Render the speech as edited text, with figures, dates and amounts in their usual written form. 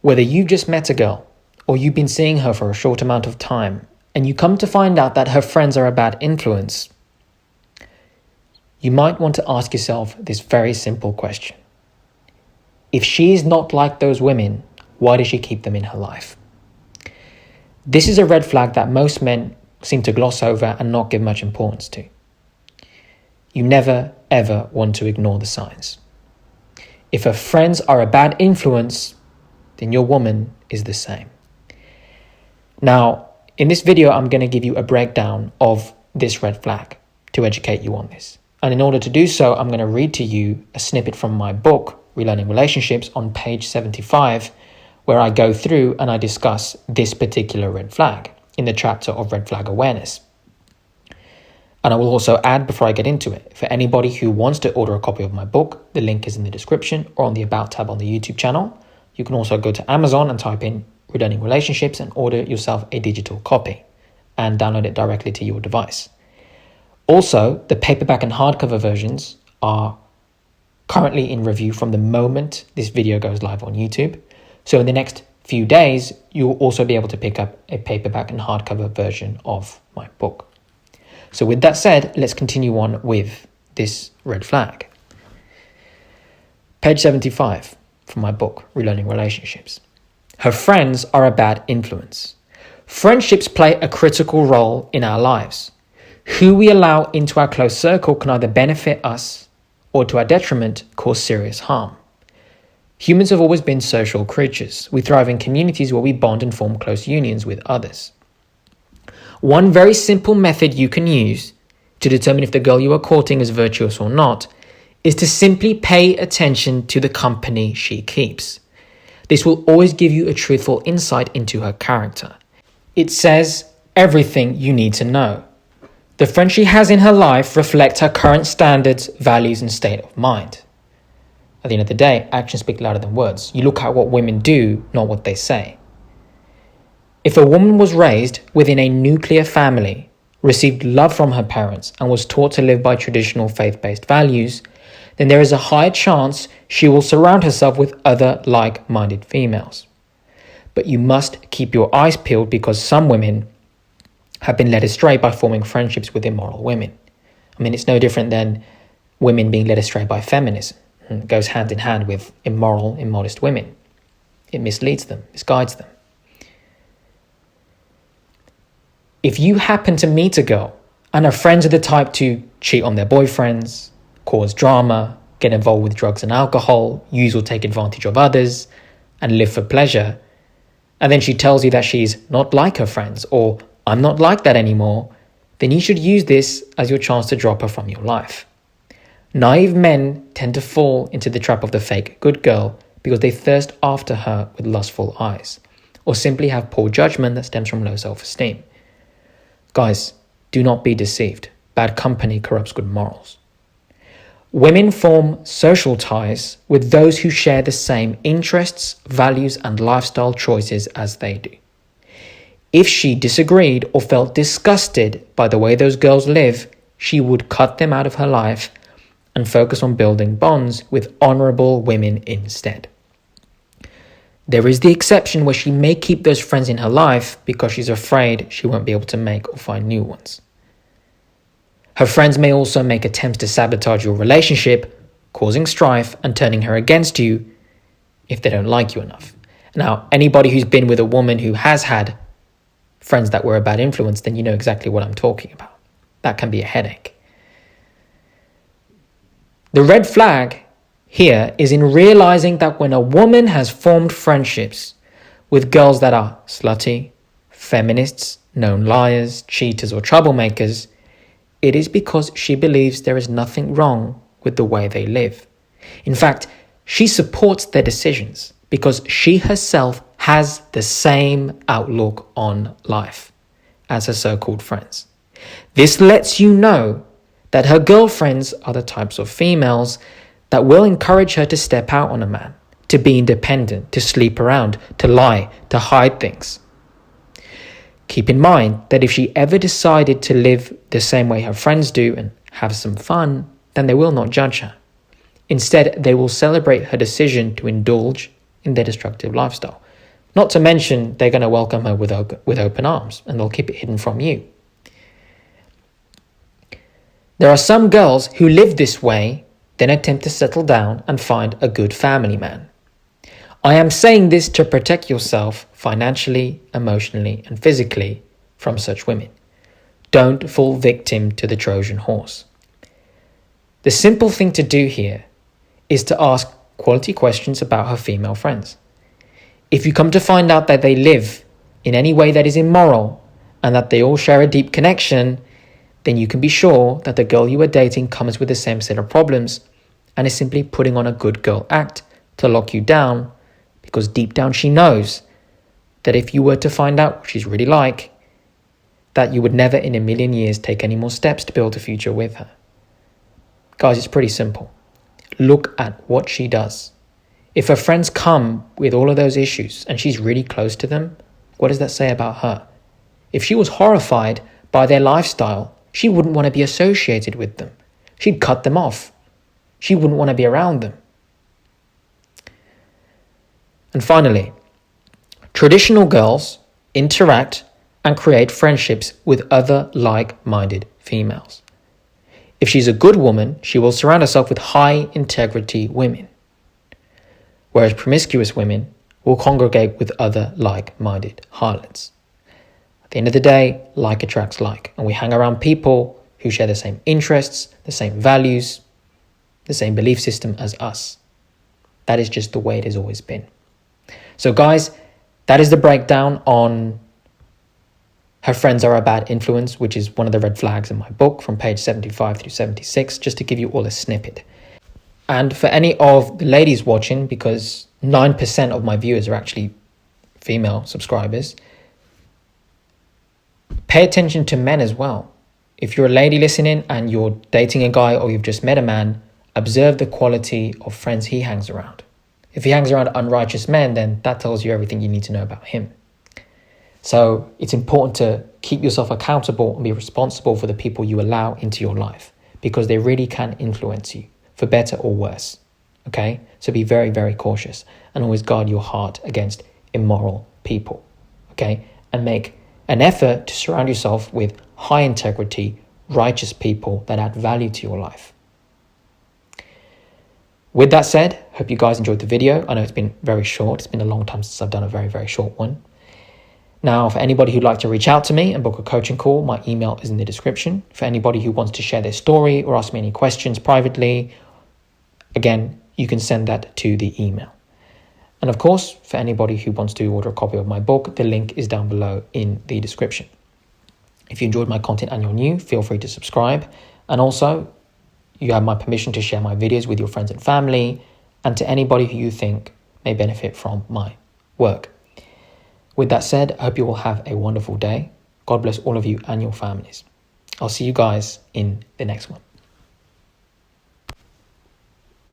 Whether you've just met a girl or you've been seeing her for a short amount of time and you come to find out that her friends are a bad influence, you might want to ask yourself this very simple question. If she is not like those women, why does she keep them in her life? This is a red flag that most men seem to gloss over and not give much importance to. You never, ever want to ignore the signs. If her friends are a bad influence, then your woman is the same. Now, in this video, I'm going to give you a breakdown of this red flag to educate you on this. And in order to do so, I'm going to read to you a snippet from my book, Relearning Relationships, on page 75, where I go through and I discuss this particular red flag in the chapter of red flag awareness. And I will also add, before I get into it, for anybody who wants to order a copy of my book, the link is in the description or on the About tab on the YouTube channel. You can also go to Amazon and type in Relearning Relationships and order yourself a digital copy and download it directly to your device. Also, the paperback and hardcover versions are currently in review from the moment this video goes live on YouTube. So in the next few days, you'll also be able to pick up a paperback and hardcover version of my book. So with that said, let's continue on with this red flag. Page 75 from my book, Relearning Relationships. Her friends are a bad influence. Friendships play a critical role in our lives. Who we allow into our close circle can either benefit us or, to our detriment, cause serious harm. Humans have always been social creatures. We thrive in communities where we bond and form close unions with others. One very simple method you can use to determine if the girl you are courting is virtuous or not is to simply pay attention to the company she keeps. This will always give you a truthful insight into her character. It says everything you need to know. The friends she has in her life reflect her current standards, values, and state of mind. At the end of the day, actions speak louder than words. You look at what women do, not what they say. If a woman was raised within a nuclear family, received love from her parents, and was taught to live by traditional faith-based values, then there is a high chance she will surround herself with other like-minded females. But you must keep your eyes peeled because some women have been led astray by forming friendships with immoral women. I mean, it's no different than women being led astray by feminism. It goes hand in hand with immoral, immodest women. It misleads them, misguides them. If you happen to meet a girl and her friends are the type to cheat on their boyfriends, cause drama, get involved with drugs and alcohol, use or take advantage of others, and live for pleasure, and then she tells you that she's not like her friends or I'm not like that anymore, then you should use this as your chance to drop her from your life. Naive men tend to fall into the trap of the fake good girl because they thirst after her with lustful eyes, or simply have poor judgment that stems from low self-esteem. Guys, do not be deceived. Bad company corrupts good morals. Women form social ties with those who share the same interests, values, and lifestyle choices as they do. If she disagreed or felt disgusted by the way those girls live, she would cut them out of her life and focus on building bonds with honorable women instead. There is the exception where she may keep those friends in her life because she's afraid she won't be able to make or find new ones. Her friends may also make attempts to sabotage your relationship, causing strife and turning her against you if they don't like you enough. Now, anybody who's been with a woman who has had friends that were a bad influence, then you know exactly what I'm talking about. That can be a headache. The red flag here is in realizing that when a woman has formed friendships with girls that are slutty, feminists, known liars, cheaters, or troublemakers, it is because she believes there is nothing wrong with the way they live. In fact, she supports their decisions because she herself has the same outlook on life as her so-called friends. This lets you know that her girlfriends are the types of females that will encourage her to step out on a man, to be independent, to sleep around, to lie, to hide things. Keep in mind that if she ever decided to live the same way her friends do and have some fun, then they will not judge her. Instead, they will celebrate her decision to indulge in their destructive lifestyle. Not to mention, they're going to welcome her with open arms, and they'll keep it hidden from you. There are some girls who live this way, then attempt to settle down and find a good family man. I am saying this to protect yourself financially, emotionally, and physically from such women. Don't fall victim to the Trojan horse. The simple thing to do here is to ask quality questions about her female friends. If you come to find out that they live in any way that is immoral and that they all share a deep connection, then you can be sure that the girl you are dating comes with the same set of problems and is simply putting on a good girl act to lock you down, because deep down she knows that if you were to find out what she's really like, that you would never in a million years take any more steps to build a future with her. Guys, it's pretty simple. Look at what she does. If her friends come with all of those issues and she's really close to them, what does that say about her? If she was horrified by their lifestyle, she wouldn't want to be associated with them. She'd cut them off. She wouldn't want to be around them. And finally, traditional girls interact and create friendships with other like-minded females. If she's a good woman, she will surround herself with high-integrity women, whereas promiscuous women will congregate with other like-minded harlots. At the end of the day, like attracts like, and we hang around people who share the same interests, the same values, the same belief system as us. That is just the way it has always been. So guys, that is the breakdown on her friends are a bad influence, which is one of the red flags in my book from page 75 through 76, just to give you all a snippet. And for any of the ladies watching, because 9% of my viewers are actually female subscribers, pay attention to men as well. If you're a lady listening and you're dating a guy or you've just met a man, observe the quality of friends he hangs around. If he hangs around unrighteous men, then that tells you everything you need to know about him. So it's important to keep yourself accountable and be responsible for the people you allow into your life, because they really can influence you for better or worse. Okay? So be very, very cautious and always guard your heart against immoral people. Okay? And make an effort to surround yourself with high integrity, righteous people that add value to your life. With that said, hope you guys enjoyed the video. I know it's been very short. It's been a long time since I've done a very, very short one. Now, for anybody who'd like to reach out to me and book a coaching call, my email is in the description. For anybody who wants to share their story or ask me any questions privately, again, you can send that to the email. And of course, for anybody who wants to order a copy of my book, the link is down below in the description. If you enjoyed my content and you're new, feel free to subscribe. And also, you have my permission to share my videos with your friends and family and to anybody who you think may benefit from my work. With that said, I hope you all have a wonderful day. God bless all of you and your families. I'll see you guys in the next one.